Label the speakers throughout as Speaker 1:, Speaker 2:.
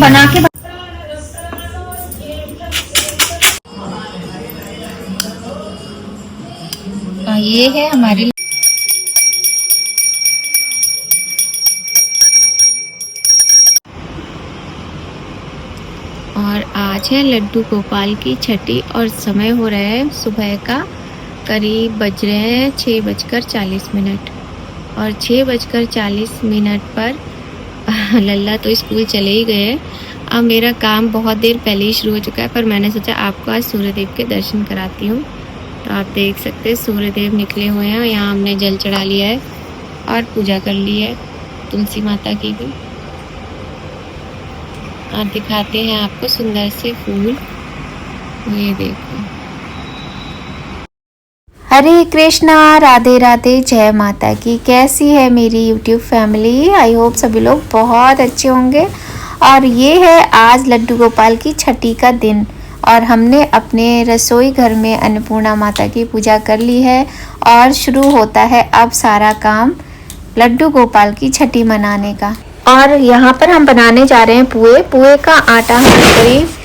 Speaker 1: बना के ये है हमारी और आज है लड्डू गोपाल की छठी और समय हो रहा है सुबह का करीब बज रहे हैं 6:40 और 6:40 पर लल्ला तो स्कूल चले ही गए। अब मेरा काम बहुत देर पहले ही शुरू हो चुका है, पर मैंने सोचा आपको आज सूर्यदेव के दर्शन कराती हूँ। तो आप देख सकते हैं सूर्यदेव निकले हुए हैं। यहाँ हमने जल चढ़ा लिया है और पूजा कर ली है तुलसी माता की भी। और दिखाते हैं आपको सुंदर से फूल, ये देखो।
Speaker 2: हरे कृष्णा, राधे राधे, जय माता की। कैसी है मेरी यूट्यूब फैमिली? आई होप सभी लोग बहुत अच्छे होंगे। और ये है आज लड्डू गोपाल की छठी का दिन और हमने अपने रसोई घर में अन्नपूर्णा माता की पूजा कर ली है और शुरू होता है अब सारा काम लड्डू गोपाल की छठी मनाने का। और यहाँ पर हम बनाने जा रहे हैं पुए का आटा। हमने करीब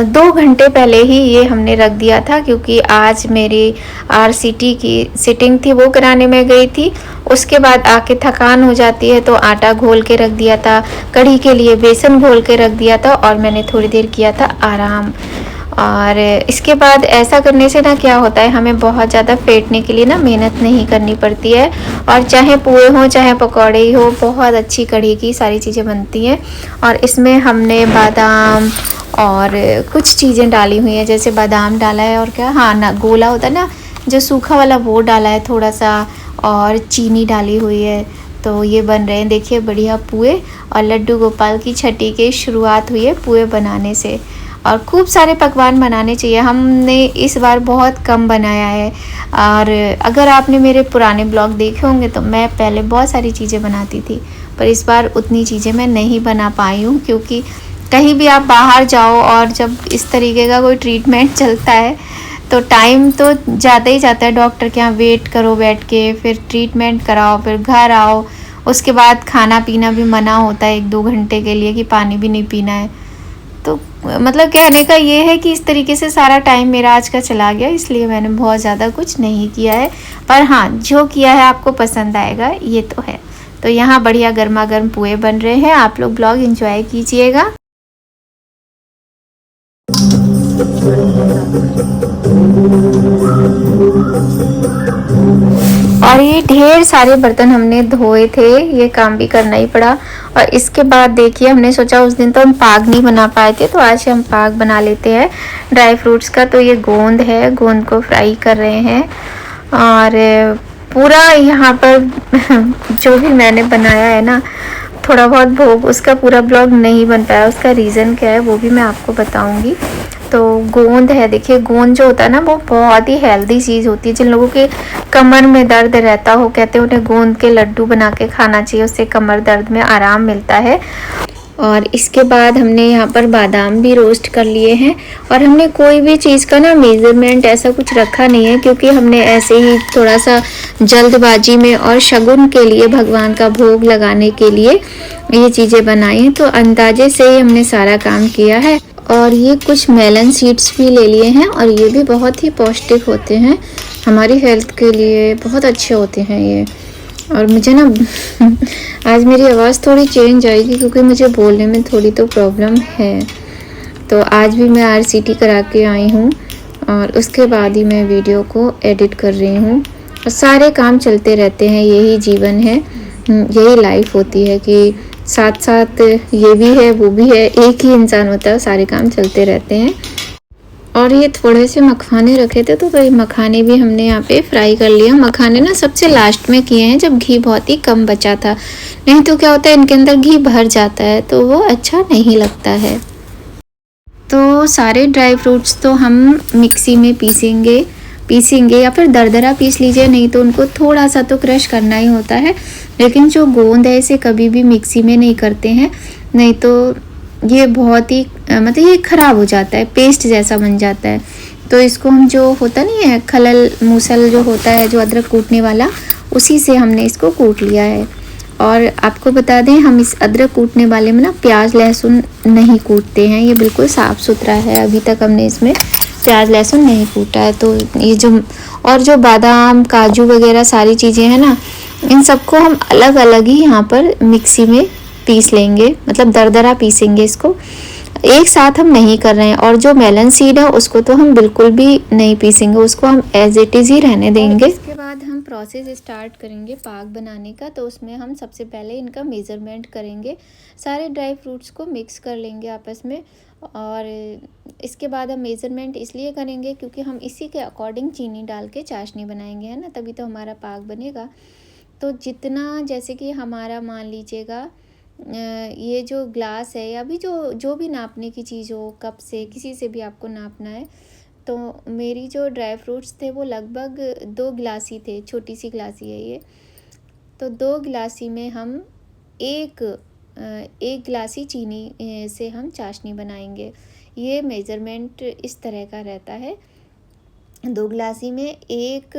Speaker 2: 2 घंटे पहले ही ये हमने रख दिया था, क्योंकि आज मेरी RCT की सिटिंग थी, वो कराने में गई थी। उसके बाद आके थकान हो जाती है, तो आटा घोल के रख दिया था। कढ़ी के लिए बेसन घोल के रख दिया था और मैंने थोड़ी देर किया था आराम। और इसके बाद ऐसा करने से ना क्या होता है, हमें बहुत ज़्यादा फेंटने के लिए ना मेहनत नहीं करनी पड़ती है। और चाहे पुए हो चाहे पकौड़े ही हो, बहुत अच्छी कढ़ी की सारी चीज़ें बनती हैं। और इसमें हमने बादाम और कुछ चीज़ें डाली हुई हैं, जैसे बादाम डाला है और क्या, हाँ ना, गोला होता है ना जो सूखा वाला, वो डाला है थोड़ा सा, और चीनी डाली हुई है। तो ये बन रहे हैं, देखिए बढ़िया पुए। और लड्डू गोपाल की छठी की शुरुआत हुई है पुए बनाने से। और खूब सारे पकवान बनाने चाहिए। हमने इस बार बहुत कम बनाया है। और अगर आपने मेरे पुराने ब्लॉग देखे होंगे तो मैं पहले बहुत सारी चीज़ें बनाती थी, पर इस बार उतनी चीज़ें मैं नहीं बना पाई हूँ, क्योंकि कहीं भी आप बाहर जाओ और जब इस तरीके का कोई ट्रीटमेंट चलता है तो टाइम तो ज़्यादा ही जाता है। डॉक्टर के यहाँ वेट करो बैठ के, फिर ट्रीटमेंट कराओ, फिर घर आओ, उसके बाद खाना पीना भी मना होता है 1-2 घंटे के लिए कि पानी भी नहीं पीना है। तो मतलब कहने का ये है कि इस तरीके से सारा टाइम मेरा आज का चला गया, इसलिए मैंने बहुत ज़्यादा कुछ नहीं किया है। पर हाँ, जो किया है आपको पसंद आएगा, ये तो है। तो यहाँ बढ़िया गर्मा गर्म पुए बन रहे हैं, आप लोग ब्लॉग एंजॉय कीजिएगा। और ये ढेर सारे बर्तन हमने धोए थे, ये काम भी करना ही पड़ा। और इसके बाद देखिए, हमने सोचा उस दिन तो हम पाग नहीं बना पाए थे, तो आज हम पाग बना लेते हैं ड्राई फ्रूट्स का। तो ये गोंद है, गोंद को फ्राई कर रहे हैं। और पूरा यहाँ पर जो भी मैंने बनाया है ना, थोड़ा बहुत भोग, उसका पूरा ब्लॉग नहीं बन पाया। उसका रीज़न क्या है वो भी मैं आपको बताऊंगी। तो गोंद है, देखिए गोंद जो होता है ना, वो बहुत ही हेल्दी चीज़ होती है। जिन लोगों के कमर में दर्द रहता हो, कहते हैं उन्हें गोंद के लड्डू बना के खाना चाहिए, उससे कमर दर्द में आराम मिलता है। और इसके बाद हमने यहाँ पर बादाम भी रोस्ट कर लिए हैं। और हमने कोई भी चीज़ का ना मेज़रमेंट ऐसा कुछ रखा नहीं है, क्योंकि हमने ऐसे ही थोड़ा सा जल्दबाजी में और शगुन के लिए, भगवान का भोग लगाने के लिए ये चीज़ें बनाई हैं। तो अंदाजे से ही हमने सारा काम किया है। और ये कुछ मेलन सीड्स भी ले लिए हैं, और ये भी बहुत ही पौष्टिक होते हैं, हमारी हेल्थ के लिए बहुत अच्छे होते हैं ये। और मुझे ना आज मेरी आवाज़ थोड़ी चेंज आएगी, क्योंकि मुझे बोलने में थोड़ी तो प्रॉब्लम है। तो आज भी मैं RCT करा के आई हूँ और उसके बाद ही मैं वीडियो को एडिट कर रही हूँ। और सारे काम चलते रहते हैं, यही जीवन है, यही लाइफ होती है कि साथ साथ ये भी है वो भी है, एक ही इंसान होता है, सारे काम चलते रहते हैं। और ये थोड़े से मखाने रखे थे, तो वही मखाने भी हमने यहाँ पे फ्राई कर लिया। मखाने ना सबसे लास्ट में किए हैं, जब घी बहुत ही कम बचा था, नहीं तो क्या होता है इनके अंदर घी भर जाता है, तो वो अच्छा नहीं लगता है। तो सारे ड्राई फ्रूट्स तो हम मिक्सी में पीसेंगे या फिर दरदरा पीस लीजिए, नहीं तो उनको थोड़ा सा तो क्रश करना ही होता है। लेकिन जो गोंद है इसे कभी भी मिक्सी में नहीं करते हैं, नहीं तो ये बहुत ही मतलब ये ख़राब हो जाता है, पेस्ट जैसा बन जाता है। तो इसको हम, जो होता नहीं है खलल मूसल जो होता है, जो अदरक कूटने वाला, उसी से हमने इसको कूट लिया है। और आपको बता दें, हम इस अदरक कूटने वाले में ना प्याज लहसुन नहीं कूटते हैं, ये बिल्कुल साफ़ सुथरा है। अभी तक हमने इसमें प्याज लहसुन नहीं कूटा है। तो ये जो बादाम काजू वगैरह सारी चीज़ें हैं ना, इन सबको हम अलग अलग ही यहाँ पर मिक्सी में पीस लेंगे, मतलब दरदरा पीसेंगे इसको, एक साथ हम नहीं कर रहे हैं। और जो मेलन सीड है उसको तो हम बिल्कुल भी नहीं पीसेंगे, उसको हम एज इट इज़ ही रहने देंगे। इसके बाद हम प्रोसेस स्टार्ट करेंगे पाक बनाने का। तो उसमें हम सबसे पहले इनका मेज़रमेंट करेंगे, सारे ड्राई फ्रूट्स को मिक्स कर लेंगे आपस में। और इसके बाद हम मेज़रमेंट इसलिए करेंगे क्योंकि हम इसी के अकॉर्डिंग चीनी डाल के चाशनी बनाएंगे, है ना, तभी तो हमारा पाक बनेगा। तो जितना, जैसे कि हमारा मान लीजिएगा ये जो ग्लास है या भी जो भी नापने की चीज़ हो, कप से किसी से भी आपको नापना है, तो मेरी जो ड्राई फ्रूट्स थे वो लगभग 2 गिलासी थे, छोटी सी गिलासी है ये। तो 2 गिलासी में हम एक गिलासी चीनी से हम चाशनी बनाएंगे। ये मेज़रमेंट इस तरह का रहता है, 2 गिलासी में 1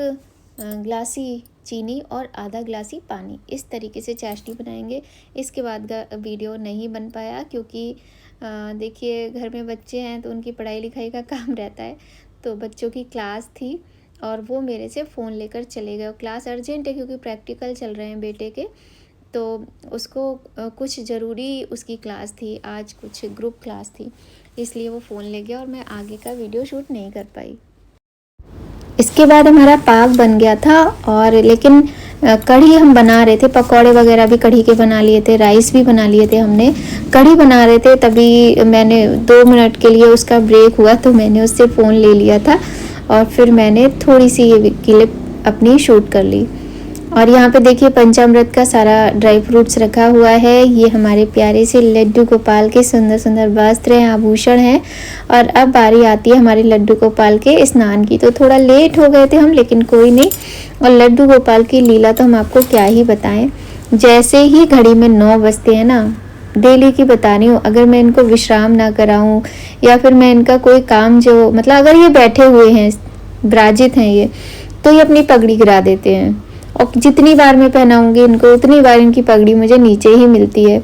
Speaker 2: गिलासी चीनी और आधा गिलासी पानी, इस तरीके से चाशनी बनाएंगे। इसके बाद का वीडियो नहीं बन पाया क्योंकि देखिए घर में बच्चे हैं तो उनकी पढ़ाई लिखाई का काम रहता है। तो बच्चों की क्लास थी और वो मेरे से फ़ोन लेकर चले गए। क्लास अर्जेंट है क्योंकि प्रैक्टिकल चल रहे हैं बेटे के, तो उसको कुछ ज़रूरी उसकी क्लास थी, आज कुछ ग्रुप क्लास थी, इसलिए वो फ़ोन ले गया और मैं आगे का वीडियो शूट नहीं कर पाई। इसके बाद हमारा पाक बन गया था। और लेकिन कढ़ी हम बना रहे थे, पकौड़े वगैरह भी कढ़ी के बना लिए थे, राइस भी बना लिए थे हमने। कढ़ी बना रहे थे तभी मैंने 2 मिनट के लिए उसका ब्रेक हुआ तो मैंने उससे फ़ोन ले लिया था और फिर मैंने थोड़ी सी ये क्लिप अपनी शूट कर ली। और यहाँ पे देखिए पंचामृत का सारा ड्राई फ्रूट्स रखा हुआ है। ये हमारे प्यारे से लड्डू गोपाल के सुंदर सुंदर वस्त्र हैं, आभूषण हैं। और अब बारी आती है हमारे लड्डू गोपाल के स्नान की। तो थोड़ा लेट हो गए थे हम, लेकिन कोई नहीं। और लड्डू गोपाल की लीला तो हम आपको क्या ही बताएं। जैसे ही घड़ी में 9 बजते हैं ना, डेली की बता रही हूँ, अगर मैं इनको विश्राम ना कराऊँ या फिर मैं इनका कोई काम जो, मतलब अगर ये बैठे हुए हैं, विराजित हैं ये, तो ये अपनी पगड़ी गिरा देते हैं। और जितनी बार मैं पहनाऊंगी इनको उतनी बार इनकी पगड़ी मुझे नीचे ही मिलती है।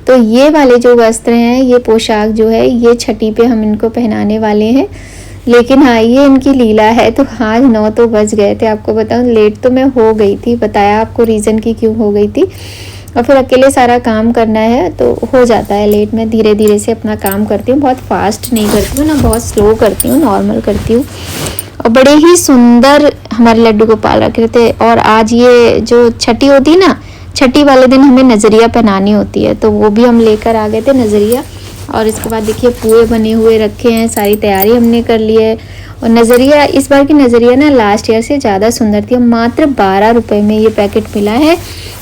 Speaker 2: तो ये वाले जो वस्त्र हैं, ये पोशाक जो है, ये छठी पे हम इनको पहनाने वाले हैं। लेकिन हाँ, ये इनकी लीला है। तो आज 9 तो बज गए थे। आपको बताऊं, लेट तो मैं हो गई थी, बताया आपको रीज़न की क्यों हो गई थी। और फिर अकेले सारा काम करना है तो हो जाता है लेट। मैं धीरे धीरे से अपना काम करती हूँ, बहुत फास्ट नहीं करती हूँ ना, बहुत स्लो करती हूँ, नॉर्मल करती हूँ। और बड़े ही सुंदर हमारे लड्डू गोपाल रख रहे थे। और आज ये जो छठी होती है ना, छठी वाले दिन हमें नज़रिया पहनानी होती है, तो वो भी हम लेकर आ गए थे नज़रिया। और इसके बाद देखिए पुए बने हुए रखे हैं, सारी तैयारी हमने कर ली है। और नज़रिया, इस बार की नज़रिया ना लास्ट ईयर से ज़्यादा सुंदर थी। मात्र 12 रुपये में ये पैकेट मिला है।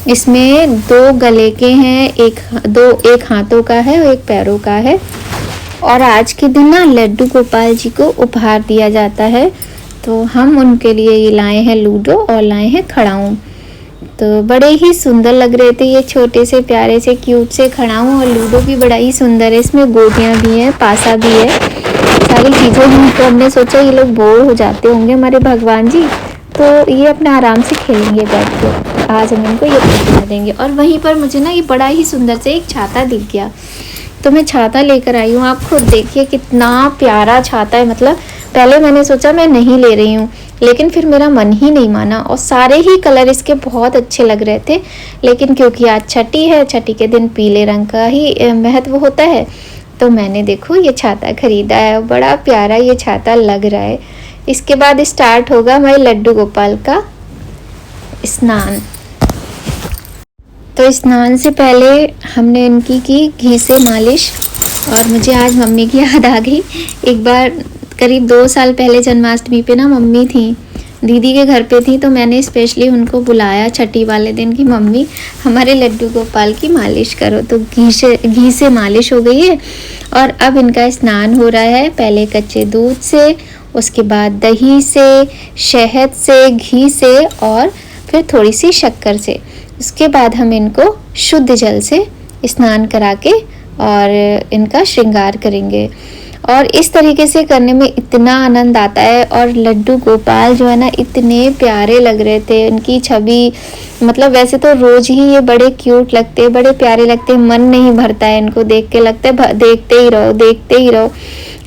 Speaker 2: इसमें 2 गले के हैं, एक हाथों का है और एक पैरों का है। और आज के दिन ना लड्डू गोपाल जी को उपहार दिया जाता है, तो हम उनके लिए ये लाए हैं लूडो और लाए हैं खड़ाऊँ। तो बड़े ही सुंदर लग रहे थे ये छोटे से प्यारे से क्यूट से खड़ाऊँ। और लूडो भी बड़ा ही सुंदर है, इसमें गोटियाँ भी हैं, पासा भी है, सारी चीज़ें हैं। तो हमने सोचा ये लोग बोर हो जाते होंगे हमारे भगवान जी, तो ये अपना आराम से खेलेंगे बैठ के। आज हम इनको ये बना देंगे। और वहीं पर मुझे ना ये बड़ा ही सुंदर से एक छाता दिख गया, तो मैं छाता लेकर आई हूँ। आप खुद देखिए कितना प्यारा छाता है। मतलब पहले मैंने सोचा मैं नहीं ले रही हूँ, लेकिन फिर मेरा मन ही नहीं माना। और सारे ही कलर इसके बहुत अच्छे लग रहे थे, लेकिन क्योंकि आज छठी है, छठी के दिन पीले रंग का ही महत्व होता है, तो मैंने देखो ये छाता खरीदा है। बड़ा प्यारा ये छाता लग रहा है। इसके बाद स्टार्ट होगा हमारे लड्डू गोपाल का स्नान। तो स्नान से पहले हमने इनकी की घी से मालिश। और मुझे आज मम्मी की याद आ गई। एक बार करीब 2 साल पहले जन्माष्टमी पे ना मम्मी थी, दीदी के घर पे थी, तो मैंने स्पेशली उनको बुलाया छठी वाले दिन की, मम्मी हमारे लड्डू गोपाल की मालिश करो। तो घी से मालिश हो गई है। और अब इनका स्नान हो रहा है, पहले कच्चे दूध से, उसके बाद दही से, शहद से, घी से और फिर थोड़ी सी शक्कर से। उसके बाद हम इनको शुद्ध जल से स्नान करा के और इनका श्रृंगार करेंगे। और इस तरीके से करने में इतना आनंद आता है। और लड्डू गोपाल जो है ना इतने प्यारे लग रहे थे, उनकी छवि मतलब वैसे तो रोज ही ये बड़े क्यूट लगते, बड़े प्यारे लगते, मन नहीं भरता है इनको देख के, लगता है देखते ही रहो देखते ही रहो।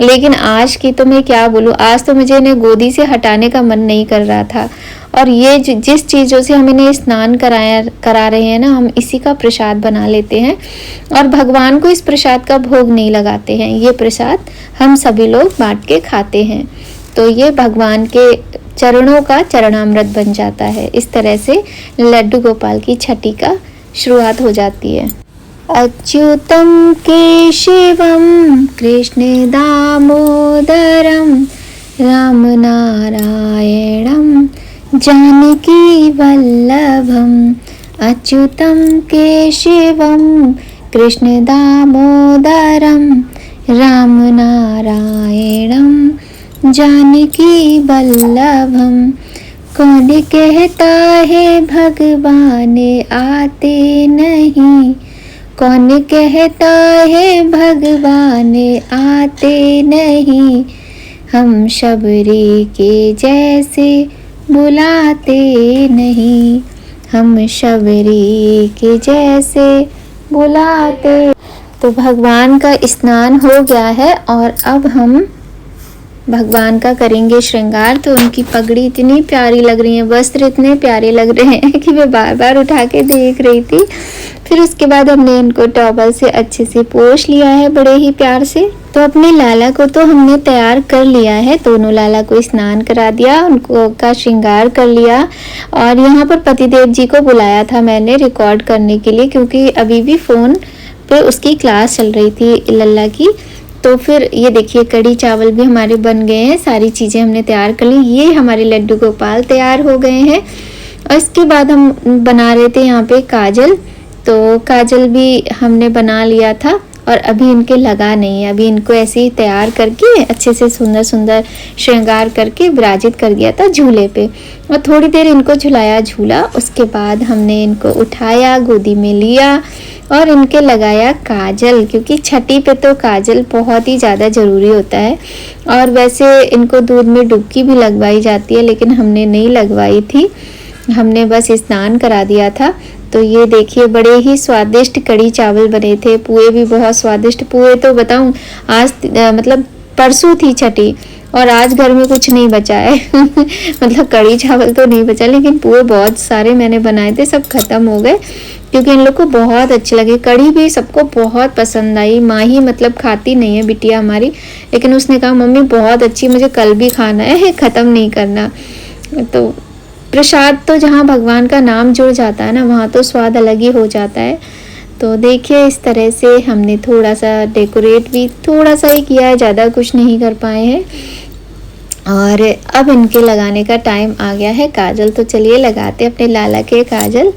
Speaker 2: लेकिन आज की तो मैं क्या बोलूँ, आज तो मुझे इन्हें गोदी से हटाने का मन नहीं कर रहा था। और ये जिस चीज़ों से हम इन्हें स्नान करा रहे हैं ना, हम इसी का प्रसाद बना लेते हैं और भगवान को इस प्रसाद का भोग नहीं लगाते हैं। ये प्रसाद हम सभी लोग बांट के खाते हैं, तो ये भगवान के चरणों का चरणामृत बन जाता है। इस तरह से लड्डू गोपाल की छठी का शुरुआत हो जाती है। अच्युतं केशवं कृष्ण दामोदरं रामनारायणं जानकी वल्लभम्। अच्युतं केशवं कृष्ण दामोदरं रामनारायणं जानकी वल्लभम्। कौन कहता है भगवान आते नहीं, कौन कहता है भगवान आते नहीं, हम शबरी के जैसे बुलाते नहीं, हम शबरी के जैसे बुलाते। तो भगवान का स्नान हो गया है और अब हम भगवान का करेंगे श्रृंगार। तो उनकी पगड़ी इतनी प्यारी लग रही है, वस्त्र इतने प्यारे लग रहे हैं कि मैं बार बार उठा के देख रही थी। फिर उसके बाद हमने इनको टॉवल से अच्छे से पोंछ लिया है बड़े ही प्यार से। तो अपने लाला को तो हमने तैयार कर लिया है, दोनों लाला को स्नान करा दिया, उनको का श्रृंगार कर लिया। और यहाँ पर पतिदेव जी को बुलाया था मैंने रिकॉर्ड करने के लिए, क्योंकि अभी भी फ़ोन पे उसकी क्लास चल रही थी लल्ला की। तो फिर ये देखिए कढ़ी चावल भी हमारे बन गए हैं, सारी चीज़ें हमने तैयार कर ली। ये हमारे लड्डू गोपाल तैयार हो गए हैं। और इसके बाद हम बना रहे थे यहाँ पे काजल, तो काजल भी हमने बना लिया था और अभी इनके लगा नहीं है। अभी इनको ऐसे ही तैयार करके अच्छे से सुंदर सुंदर श्रृंगार करके विराजित कर दिया था झूले पे, और थोड़ी देर इनको झुलाया झूला। उसके बाद हमने इनको उठाया, गोदी में लिया और इनके लगाया काजल, क्योंकि छठी पे तो काजल बहुत ही ज़्यादा ज़रूरी होता है। और वैसे इनको दूध में डुबकी भी लगवाई जाती है, लेकिन हमने नहीं लगवाई थी, हमने बस स्नान करा दिया था। तो ये देखिए बड़े ही स्वादिष्ट कढ़ी चावल बने थे, पुए भी बहुत स्वादिष्ट। पुए तो बताऊं आज मतलब परसों थी छठी और आज घर में कुछ नहीं बचा है मतलब कढ़ी चावल तो नहीं बचा, लेकिन पुए बहुत सारे मैंने बनाए थे, सब खत्म हो गए क्योंकि इन लोग को बहुत अच्छे लगे। कढ़ी भी सबको बहुत पसंद आई। माँ ही मतलब खाती नहीं है बिटिया हमारी, लेकिन उसने कहा मम्मी बहुत अच्छी, मुझे कल भी खाना है, ख़त्म नहीं करना। तो प्रसाद तो जहाँ भगवान का नाम जुड़ जाता है ना, वहाँ तो स्वाद अलग ही हो जाता है। तो देखिए इस तरह से हमने थोड़ा सा डेकोरेट भी थोड़ा सा ही किया है, ज़्यादा कुछ नहीं कर पाए हैं। और अब इनके लगाने का टाइम आ गया है काजल, तो चलिए लगाते हैं अपने लाला के काजल।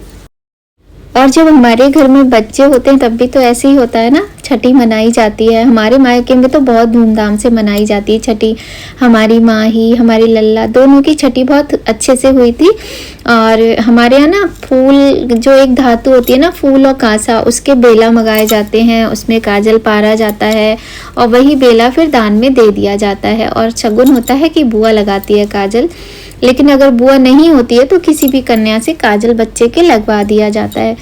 Speaker 2: और जब हमारे घर में बच्चे होते हैं तब भी तो ऐसे ही होता है ना, छठी मनाई जाती है। हमारे मायके में तो बहुत धूमधाम से मनाई जाती है छठी। हमारी माँ ही, हमारी लल्ला दोनों की छठी बहुत अच्छे से हुई थी। और हमारे यहाँ ना फूल, जो एक धातु होती है ना फूल और कांसा, उसके बेला मंगाए जाते हैं, उसमें काजल पारा जाता है और वही बेला फिर दान में दे दिया जाता है। और शगुन होता है कि बुआ लगाती है काजल, लेकिन अगर बुआ नहीं होती है तो किसी भी कन्या से काजल बच्चे के लगवा दिया जाता है।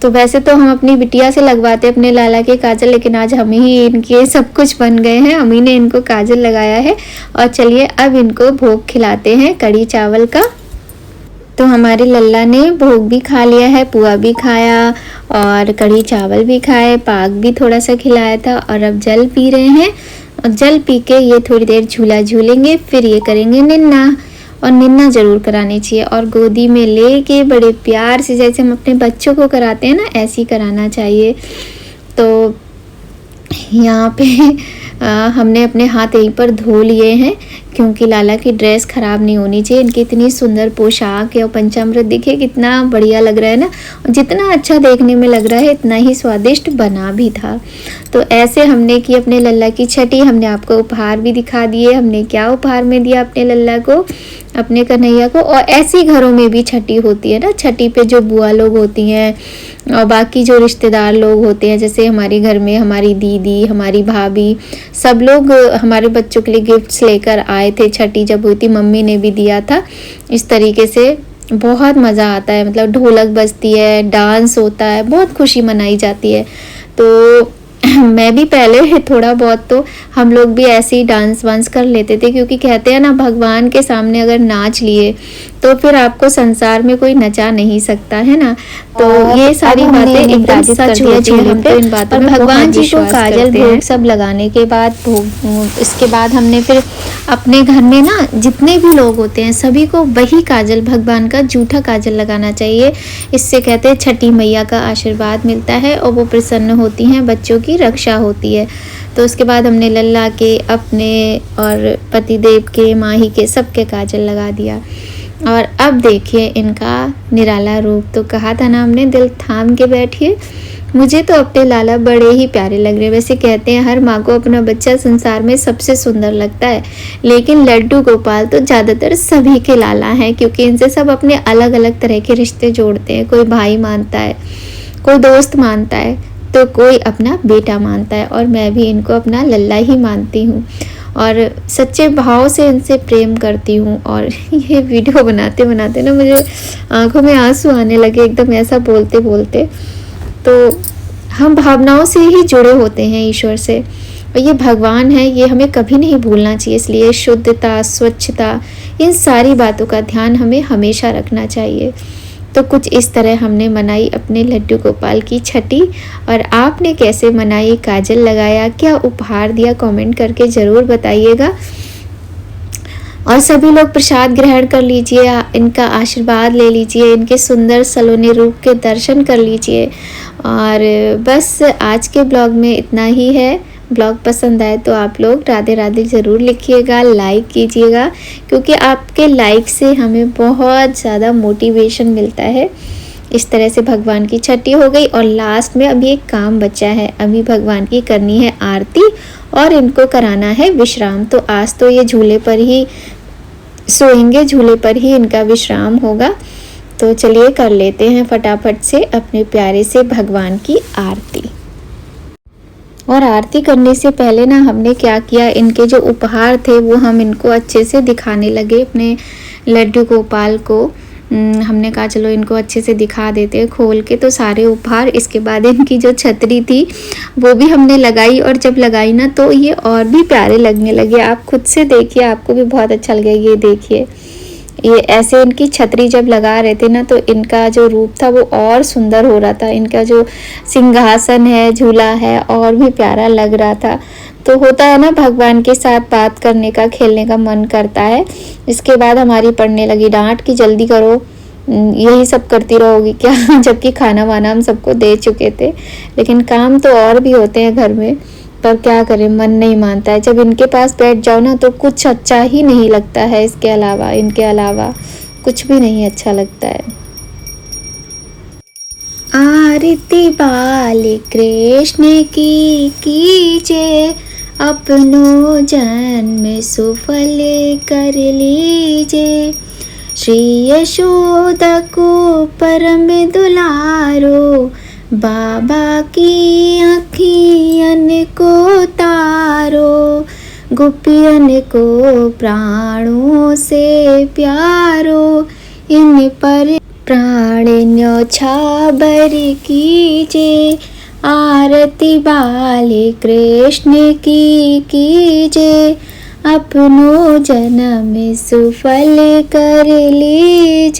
Speaker 2: तो वैसे तो हम अपनी बिटिया से लगवाते अपने लाला के काजल, लेकिन आज हम ही इनके सब कुछ बन गए हैं, हम ही ने इनको काजल लगाया है। और चलिए अब इनको भोग खिलाते हैं कढ़ी चावल का। तो हमारे लल्ला ने भोग भी खा लिया है, पुआ भी खाया और कढ़ी चावल भी खाए, पाक भी थोड़ा सा खिलाया था। और अब जल पी रहे हैं और जल पी के ये थोड़ी देर झूला झूलेंगे, फिर ये करेंगे निन्ना। और निन्ना ज़रूर करानी चाहिए और गोदी में लेके बड़े प्यार से, जैसे हम अपने बच्चों को कराते हैं ना, ऐसे ही कराना चाहिए। तो यहाँ पे हमने अपने हाथ यहीं पर धो लिए हैं, क्योंकि लाला की ड्रेस ख़राब नहीं होनी चाहिए। इनकी इतनी सुंदर पोशाक है और पंचामृत देखिए कितना बढ़िया लग रहा है ना, जितना अच्छा देखने में लग रहा है इतना ही स्वादिष्ट बना भी था। तो ऐसे हमने की अपने लल्ला की छठी। हमने आपको उपहार भी दिखा दिए, हमने क्या उपहार में दिया अपने लल्ला को, अपने कन्हैया को। और ऐसी घरों में भी छठी होती है ना, छठी पे जो बुआ लोग होती हैं और बाकी जो रिश्तेदार लोग होते हैं, जैसे हमारे घर में हमारी दीदी, हमारी भाभी, सब लोग हमारे बच्चों के लिए गिफ्ट्स लेकर आए थे। छठी जब हुई थी मम्मी ने भी दिया था। इस तरीके से बहुत मज़ा आता है, मतलब ढोलक बजती है, डांस होता है, बहुत खुशी मनाई जाती है। तो मैं भी पहले थोड़ा बहुत तो हम लोग भी ऐसे ही डांस वांस कर लेते थे, क्योंकि कहते हैं ना भगवान के सामने अगर नाच लिए तो फिर आपको संसार में कोई नचा नहीं सकता, है ना। तो ये सारी बातें एकदम सच होती हैं। हम तो इन बातों में भगवान जी को काजल भोग सब लगाने के बाद इसके बाद हमने फिर अपने घर में ना जितने भी लोग होते हैं सभी को वही काजल, भगवान का जूठा काजल लगाना चाहिए। इससे कहते हैं छठी मैया का आशीर्वाद मिलता है और वो प्रसन्न होती हैं, बच्चों की रक्षा होती है। तो उसके बाद हमने लल्ला के, अपने और पतिदेव के, माही के, सबके काजल लगा दिया। और अब देखिए इनका निराला रूप। तो कहा था ना हमने, दिल थाम के बैठिए। मुझे तो अपने लाला बड़े ही प्यारे लग रहे हैं। वैसे कहते हैं हर माँ को अपना बच्चा संसार में सबसे सुंदर लगता है, लेकिन लड्डू गोपाल तो ज़्यादातर सभी के लाला हैं, क्योंकि इनसे सब अपने अलग अलग तरह के रिश्ते जोड़ते हैं। कोई भाई मानता है, कोई दोस्त मानता है, तो कोई अपना बेटा मानता है। और मैं भी इनको अपना लल्ला ही मानती हूँ और सच्चे भाव से इनसे प्रेम करती हूँ। और ये वीडियो बनाते बनाते ना मुझे आंखों में आंसू आने लगे एकदम ऐसा बोलते बोलते। तो हम भावनाओं से ही जुड़े होते हैं ईश्वर से, और ये भगवान है, ये हमें कभी नहीं भूलना चाहिए। इसलिए शुद्धता, स्वच्छता, इन सारी बातों का ध्यान हमें हमेशा रखना चाहिए। तो कुछ इस तरह हमने मनाई अपने लड्डू गोपाल की छठी। और आपने कैसे मनाई, काजल लगाया, क्या उपहार दिया, कमेंट करके ज़रूर बताइएगा। और सभी लोग प्रसाद ग्रहण कर लीजिए, इनका आशीर्वाद ले लीजिए, इनके सुंदर सलोने रूप के दर्शन कर लीजिए। और बस आज के ब्लॉग में इतना ही है। ब्लॉग पसंद आए तो आप लोग राधे राधे ज़रूर लिखिएगा, लाइक कीजिएगा, क्योंकि आपके लाइक से हमें बहुत ज़्यादा मोटिवेशन मिलता है। इस तरह से भगवान की छठी हो गई। और लास्ट में अभी एक काम बचा है, अभी भगवान की करनी है आरती और इनको कराना है विश्राम। तो आज तो ये झूले पर ही सोएंगे, झूले पर ही इनका विश्राम होगा। तो चलिए कर लेते हैं फटाफट से अपने प्यारे से भगवान की आरती। और आरती करने से पहले ना हमने क्या किया, इनके जो उपहार थे वो हम इनको अच्छे से दिखाने लगे, अपने लड्डू गोपाल को। हमने कहा चलो इनको अच्छे से दिखा देते हैं खोल के तो सारे उपहार। इसके बाद इनकी जो छतरी थी वो भी हमने लगाई, और जब लगाई ना तो ये और भी प्यारे लगने लगे। आप खुद से देखिए, आपको भी बहुत अच्छा लगेगा। ये देखिए, ये ऐसे इनकी छतरी जब लगा रहे थे ना तो इनका जो रूप था वो और सुंदर हो रहा था। इनका जो सिंहासन है, झूला है, और भी प्यारा लग रहा था। तो होता है ना, भगवान के साथ बात करने का, खेलने का मन करता है। इसके बाद हमारी पड़ने लगी डांट कि जल्दी करो, यही सब करती रहोगी क्या, जबकि खाना वाना हम सबको दे चुके थे। लेकिन काम तो और भी होते हैं घर में, पर क्या करें, मन नहीं मानता है। जब इनके पास बैठ जाओ ना तो कुछ अच्छा ही नहीं लगता है। इसके अलावा, इनके अलावा कुछ भी नहीं अच्छा लगता है। आरती बाल कृष्ण की कीजिए, अपनो जन्म सुफल कर लीजिए। श्री यशोदा को परम दुलारो, बाबा की अखियन को तारो। गोपियन को प्राणों से प्यारो, इन पर प्राण न्योछावर कीजिए। आरती बाले कृष्ण की कीजिए, अपनो जन्म सुफल कर लीजिए।